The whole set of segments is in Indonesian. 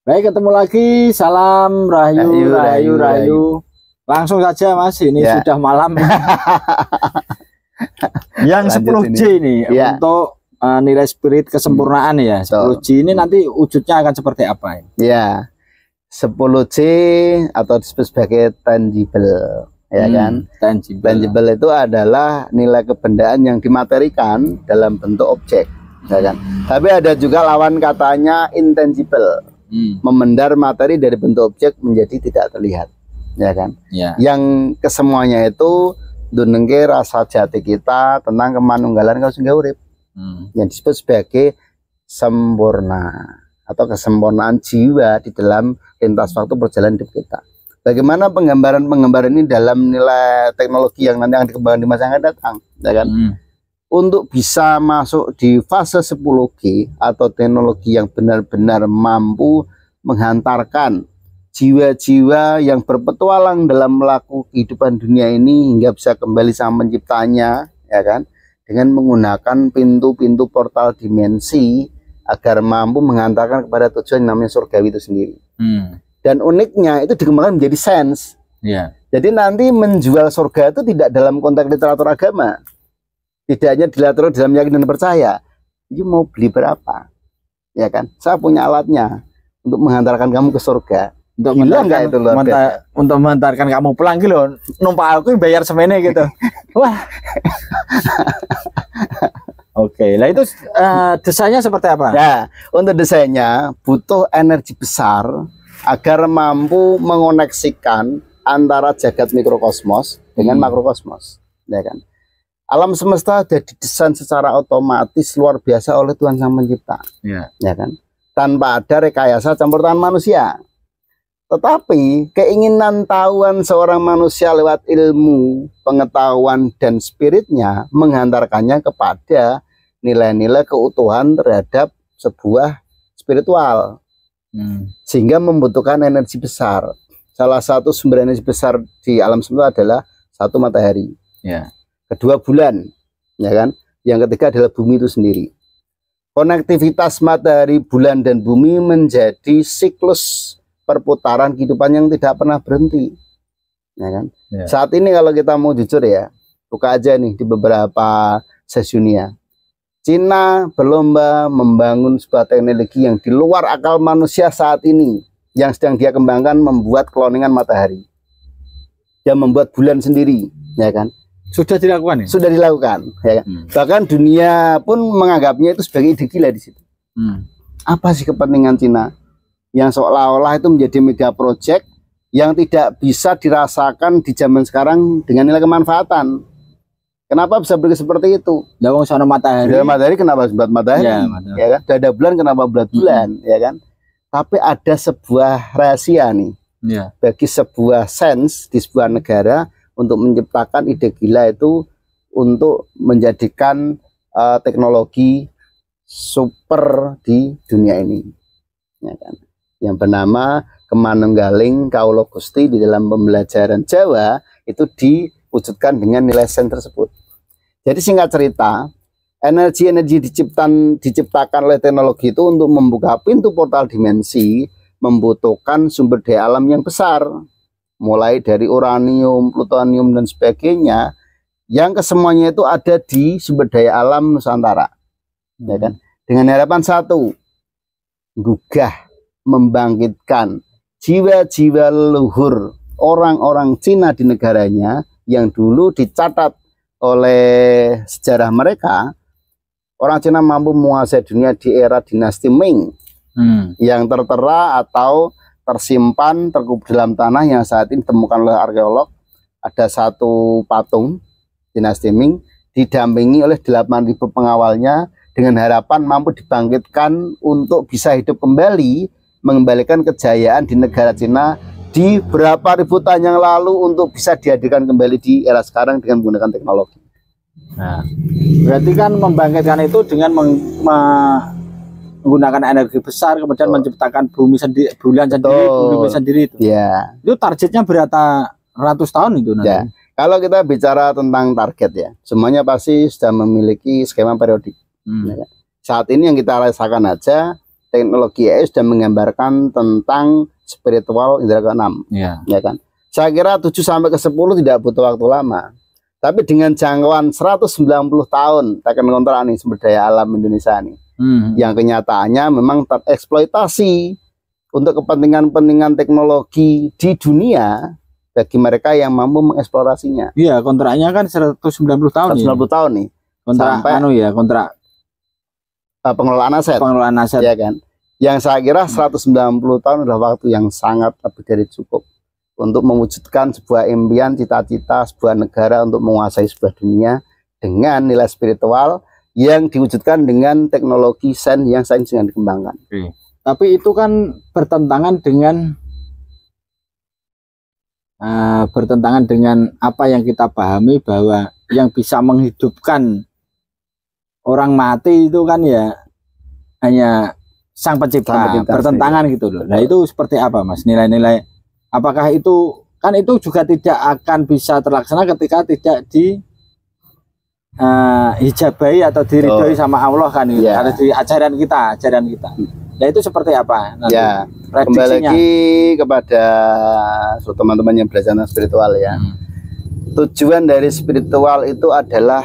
Baik, ketemu lagi. Salam Rahayu, Rahayu. Langsung saja Mas, ini sudah malam. Yang 10J ini untuk nilai spirit kesempurnaan ya. 10J ini nanti wujudnya akan seperti apa? Ya, 10J atau disebut sebagai tangible, ya kan? Tangible itu adalah nilai kebendaan yang dimaterikan dalam bentuk objek, ya kan? Tapi ada juga lawan katanya intangible, memendar materi dari bentuk objek menjadi tidak terlihat, ya kan? Yang kesemuanya itu dunengke rasa jati kita tentang kemanunggalan kau sehingga urip, yang disebut sebagai sempurna atau kesempurnaan jiwa di dalam lintas waktu perjalanan hidup kita. Bagaimana penggambaran ini dalam nilai teknologi yang nanti akan dikembangkan di masa yang akan datang, ya kan? Untuk bisa masuk di fase 10G atau teknologi yang benar-benar mampu menghantarkan jiwa-jiwa yang berpetualang dalam melakukan kehidupan dunia ini hingga bisa kembali sama penciptanya, ya kan? Dengan menggunakan pintu-pintu portal dimensi agar mampu menghantarkan kepada tujuan yang namanya surgawi itu sendiri. Dan uniknya itu dikembangkan menjadi sense. Jadi nanti menjual surga itu tidak dalam konteks literatur agama, tidak hanya dilatur dalam yakin dan percaya. You mau beli berapa, ya kan? Saya punya alatnya untuk menghantarkan kamu ke surga. Untuk menghantarkan kamu pulang gitu, numpak aku bayar semene gitu. Wah. Oke, lah itu desainnya seperti apa? Nah, untuk desainnya butuh energi besar agar mampu mengoneksikan antara jagat mikrokosmos dengan makrokosmos, ya kan? Alam semesta sudah didesain secara otomatis luar biasa oleh Tuhan Sang Pencipta, ya kan? Tanpa ada rekayasa campur tangan manusia. Tetapi keinginan tahuan seorang manusia lewat ilmu, pengetahuan, dan spiritnya menghantarkannya kepada nilai-nilai keutuhan terhadap sebuah spiritual, sehingga membutuhkan energi besar. Salah satu sumber energi besar di alam semesta adalah satu matahari, kedua bulan, ya kan? Yang ketiga adalah bumi itu sendiri. Konektivitas matahari, bulan, dan bumi menjadi siklus perputaran kehidupan yang tidak pernah berhenti, ya kan? Saat ini kalau kita mau jujur ya, buka aja nih di beberapa sesi dunia, Cina berlomba membangun sebuah teknologi yang di luar akal manusia saat ini, yang sedang dia kembangkan, membuat kloningan matahari dan membuat bulan sendiri, ya kan? Sudah dilakukan ya? Sudah dilakukan, ya kan? Bahkan dunia pun menganggapnya itu sebagai ide gila di situ. Apa sih kepentingan Cina yang seolah-olah itu menjadi mega project yang tidak bisa dirasakan di zaman sekarang dengan nilai kemanfaatan? Kenapa bisa berpikir seperti itu? Jauh sana matahari. Matahari kenapa buat matahari? Ya kan? Ada bulan kenapa buat bulan? Ya kan? Tapi ada sebuah rahasia nih, bagi sebuah sense di sebuah negara untuk menciptakan ide gila itu untuk menjadikan teknologi super di dunia ini, ya kan? Yang bernama Kemanunggaling Kaulo Gusti di dalam pembelajaran Jawa itu diwujudkan dengan nilai sen tersebut. Jadi singkat cerita, energi-energi diciptakan oleh teknologi itu untuk membuka pintu portal dimensi membutuhkan sumber daya alam yang besar, mulai dari uranium, plutonium, dan sebagainya, yang kesemuanya itu ada di sumber daya alam Nusantara, ya kan? Dengan harapan satu, gugah membangkitkan jiwa-jiwa leluhur orang-orang Cina di negaranya yang dulu dicatat oleh sejarah mereka. Orang Cina mampu menguasai dunia di era dinasti Ming, yang tertera atau tersimpan terkubur dalam tanah yang saat ini ditemukan oleh arkeolog. Ada satu patung dinasti Ming didampingi oleh 8.000 pengawalnya dengan harapan mampu dibangkitkan untuk bisa hidup kembali, mengembalikan kejayaan di negara Cina di berapa ribu tahun yang lalu untuk bisa dihadirkan kembali di era sekarang dengan menggunakan teknologi. Nah, berarti kan membangkitkan itu dengan menggunakan energi besar, kemudian menciptakan bumi sendiri, bulan sendiri, bumi sendiri itu. Itu targetnya berapa ratus tahun itu nanti? Kalau kita bicara tentang target ya, semuanya pasti sudah memiliki skema periodik. Saat ini yang kita rasakan aja teknologi AI sudah menggambarkan tentang spiritual indera keenam, ya kan. Saya kira 7 sampai ke 10 tidak butuh waktu lama. Tapi dengan jangkauan 190 tahun tekan kontrak nih sumber daya alam Indonesia nih, yang kenyataannya memang tereksploitasi untuk kepentingan teknologi di dunia bagi mereka yang mampu mengeksplorasinya. Iya, kontraknya kan 190 tahun. 190 tahun nih. Kontrak kontrak pengelolaan aset. Pengelolaan aset, ya kan. Yang saya kira 190 tahun adalah waktu yang sangat lebih dari cukup untuk mewujudkan sebuah impian, cita-cita sebuah negara untuk menguasai sebuah dunia dengan nilai spiritual yang diwujudkan dengan teknologi sains yang dikembangkan. Tapi itu kan bertentangan dengan apa yang kita pahami, bahwa yang bisa menghidupkan orang mati itu kan ya hanya Sang Pencipta, bertentangan gitu loh. Nah itu seperti apa Mas nilai-nilai? Apakah itu kan itu juga tidak akan bisa terlaksana ketika tidak hijabai atau diridhoi sama Allah kan, gitu. Ada di ajaran kita. Nah itu seperti apa nanti? Ya, kembali lagi kepada teman-teman yang belajar tentang spiritual ya. Tujuan dari spiritual itu adalah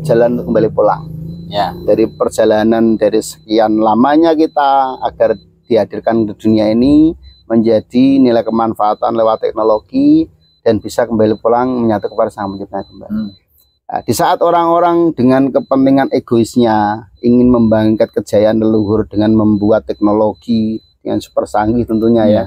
jalan untuk kembali pulang. Ya. Dari perjalanan dari sekian lamanya kita agar dihadirkan ke dunia ini menjadi nilai kemanfaatan lewat teknologi dan bisa kembali pulang menyatu kepada Sang Pencipta kembali. Nah, di saat orang-orang dengan kepentingan egoisnya ingin membangkitkan kejayaan leluhur dengan membuat teknologi yang super canggih tentunya ya,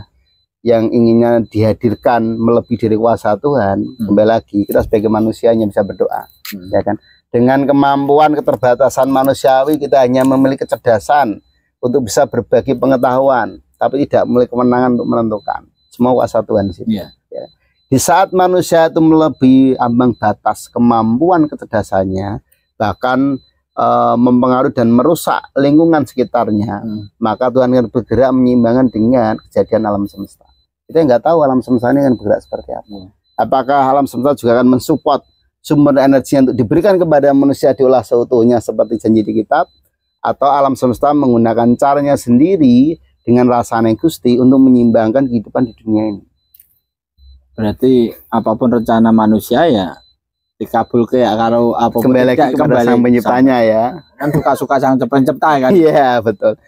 yang inginnya dihadirkan melebihi dari kuasa Tuhan, kembali lagi kita sebagai manusia hanya bisa berdoa, ya kan. Dengan kemampuan keterbatasan manusiawi kita hanya memiliki kecerdasan untuk bisa berbagi pengetahuan, tapi tidak memiliki kewenangan untuk menentukan. Semua kuasa Tuhan di sini. Ya. Di saat manusia itu melebihi ambang batas kemampuan kecerdasannya, bahkan mempengaruhi dan merusak lingkungan sekitarnya, maka Tuhan akan bergerak menyeimbangkan dengan kejadian alam semesta. Kita nggak tahu alam semesta ini akan bergerak seperti apa. Apakah alam semesta juga akan mensupport sumber energi untuk diberikan kepada manusia diolah seutuhnya seperti janji di kitab, atau alam semesta menggunakan caranya sendiri dengan rasanya Gusti untuk menyeimbangkan kehidupan di dunia ini. Berarti apapun rencana manusia ya dikabulkan ya, kalau apapun kembali lagi kepada Sang Penciptanya ya. Kan suka-suka Sang Pencipta kan. Iya, betul.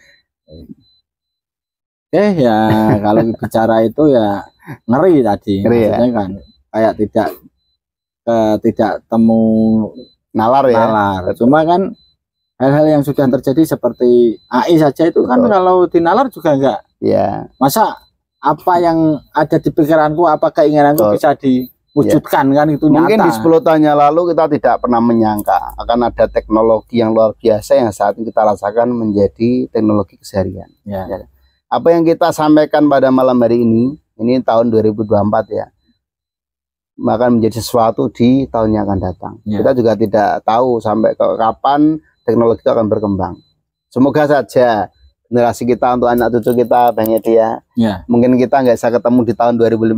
Ya kalau bicara itu ya ngeri tadi. Ngeri maksudnya ya? Kan kayak tidak temu nalar ya. Cuma kan hal-hal yang sudah terjadi seperti AI saja itu kan kalau dinalar juga enggak. Ya. Masa apa yang ada di pikiranku, apa keinginanku bisa diwujudkan kan, itu mungkin nyata. Di 10 tahun yang lalu kita tidak pernah menyangka akan ada teknologi yang luar biasa yang saat ini kita rasakan menjadi teknologi keseharian. Ya. Apa yang kita sampaikan pada malam hari ini tahun 2024 ya, maka menjadi sesuatu di tahun yang akan datang. Kita juga tidak tahu sampai kapan teknologi itu akan berkembang. Semoga saja generasi kita, untuk anak cucu kita banyak dia. Mungkin kita nggak bisa ketemu di tahun 2050,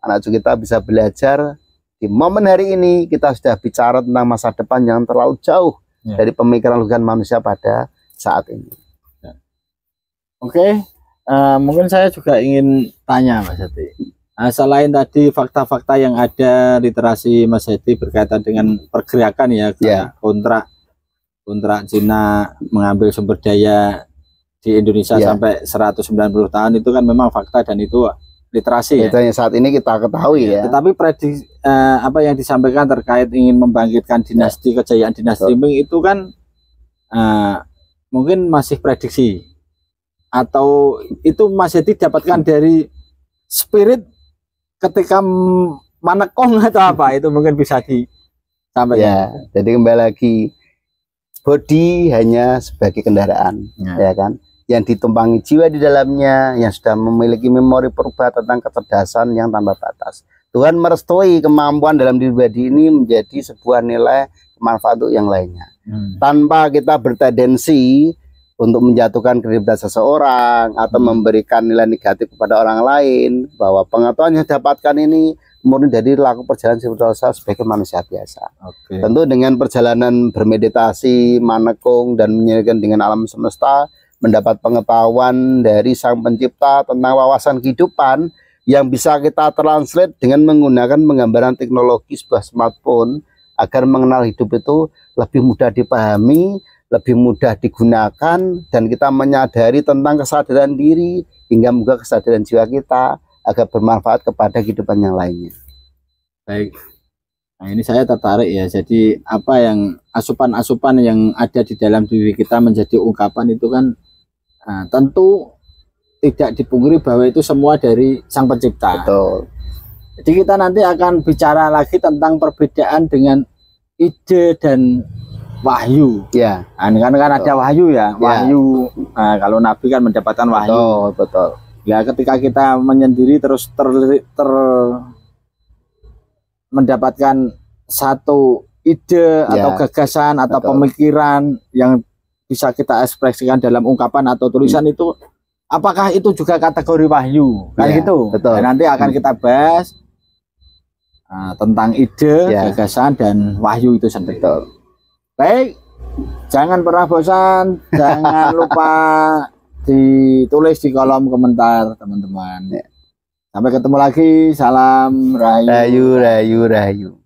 anak cucu kita bisa belajar di momen hari ini. Kita sudah bicara tentang masa depan yang terlalu jauh dari pemikiran logika manusia pada saat ini. Oke, mungkin saya juga ingin tanya Mas Hedi. Selain tadi fakta-fakta yang ada literasi Mas Hedi berkaitan dengan pergerakan ya, kontrak Cina mengambil sumber daya di Indonesia sampai 190 tahun, itu kan memang fakta dan itu literasi itu yang saat ini kita ketahui ya. Tetapi prediksi apa yang disampaikan terkait ingin membangkitkan dinasti kejayaan dinasti Ming itu kan mungkin masih prediksi, atau itu masih didapatkan dari spirit ketika manekong atau apa, itu mungkin bisa disampaikan. Jadi kembali lagi, body hanya sebagai kendaraan, ya kan, yang ditumpangi jiwa di dalamnya, yang sudah memiliki memori purba tentang kecerdasan yang tanpa batas. Tuhan merestui kemampuan dalam diri pribadi ini menjadi sebuah nilai manfaat untuk yang lainnya, tanpa kita bertendensi untuk menjatuhkan kredibilitas seseorang atau memberikan nilai negatif kepada orang lain, bahwa pengetahuan yang didapatkan ini murni dari laku perjalanan spiritual sebagai manusia biasa. Tentu dengan perjalanan bermeditasi, manekung dan menyelidiki dengan alam semesta, mendapat pengetahuan dari Sang Pencipta tentang wawasan kehidupan yang bisa kita translate dengan menggunakan penggambaran teknologi sebuah smartphone agar mengenal hidup itu lebih mudah dipahami, lebih mudah digunakan, dan kita menyadari tentang kesadaran diri hingga juga kesadaran jiwa kita agar bermanfaat kepada kehidupan yang lainnya. Baik. Nah, ini saya tertarik ya. Jadi apa yang asupan-asupan yang ada di dalam diri kita menjadi ungkapan itu kan tentu tidak dipungkiri bahwa itu semua dari Sang Pencipta. Betul. Jadi kita nanti akan bicara lagi tentang perbedaan dengan ide dan wahyu. Ya. Kan ada wahyu ya. Wahyu. Nah, kalau Nabi kan mendapatkan wahyu. Betul. Ya, ketika kita menyendiri terus mendapatkan satu ide atau gagasan atau pemikiran yang bisa kita ekspresikan dalam ungkapan atau tulisan itu, apakah itu juga kategori wahyu? Kan gitu. Betul. Nah, nanti akan kita bahas tentang ide, gagasan, dan wahyu itu sendiri. Betul. Baik, jangan pernah bosan, jangan lupa ditulis di kolom komentar teman-teman. Sampai ketemu lagi, salam rahayu. Rahayu.